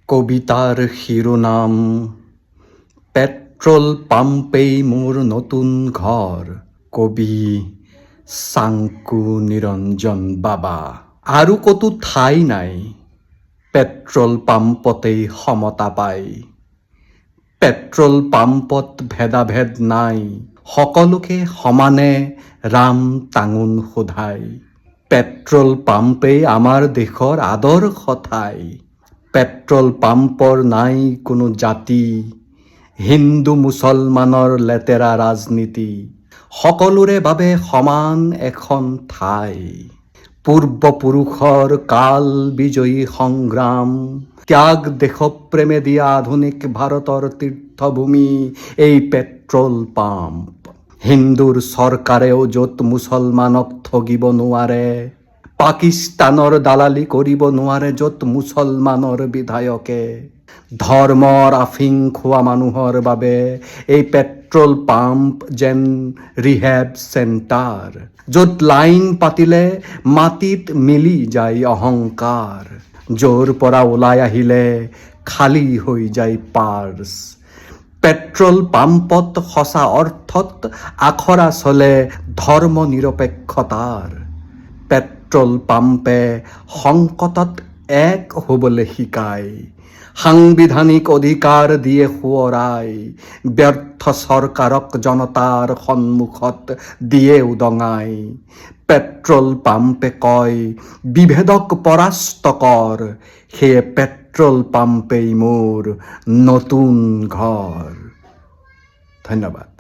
কবিতাৰ শিৰোনাম পেট্ৰোল পাম্পেই মোৰ নতুন ঘৰ। কবি চাংকু নিৰঞ্জন বাবা। আৰু কতো ঠাই নাই, পেট্ৰল পাম্পতেই সমতা পাই। পেট্ৰল পাম্পত ভেদাভেদ নাই, সকলোকে সমানে ৰাম টাঙোন সোধাই। পেট্ৰল পাম্পেই আমাৰ দেশৰ আদৰ্শ ঠাই। পেট্ৰল পাম্পৰ নাই কোনো জাতি, হিন্দু মুছলমানৰ লেতেৰা ৰাজনীতি। সকলোৰে বাবে সমান এখন ঠাই। পূৰ্বপুৰুষৰ কাল বিজয়ী সংগ্ৰাম, ত্যাগ দেশপ্ৰেমে দিয়া আধুনিক ভাৰতৰ তীৰ্থভূমি এই পেট্ৰল পাম্প। হিন্দুৰ চৰকাৰেও য'ত মুছলমানক ঠগিব নোৱাৰে, পাকিস্তানৰ দালালি কৰিব নোৱাৰে য'ত মুছলমানৰ বিধায়কে। ধৰ্মৰ আফিং খোৱা মানুহৰ বাবে এই পেট্ৰল পাম্প যেন ৰিহেব চেণ্টাৰ, য'ত লাইন পাতিলে মাটিত মিলি যায় অহংকাৰ, য'ৰ পৰা ওলাই আহিলে খালী হৈ যায় পাৰ্চ। পেট্ৰল পাম্পত সঁচা অৰ্থত আখৰা চলে ধৰ্ম নিৰপেক্ষতাৰ। পেট্ৰল পাম্পে সংকটত এক হ'বলৈ শিকায়, সাংবিধানিক অধিকাৰ দিয়ে সোঁৱৰাই। ব্যৰ্থ চৰকাৰক জনতাৰ সন্মুখত দিয়ে উদঙাই। পেট্ৰল পাম্পে কয় বিভেদক পৰাস্ত কৰ, সেয়ে পেট্ৰল পাম্পেই মোৰ নতুন ঘৰ। ধন্যবাদ।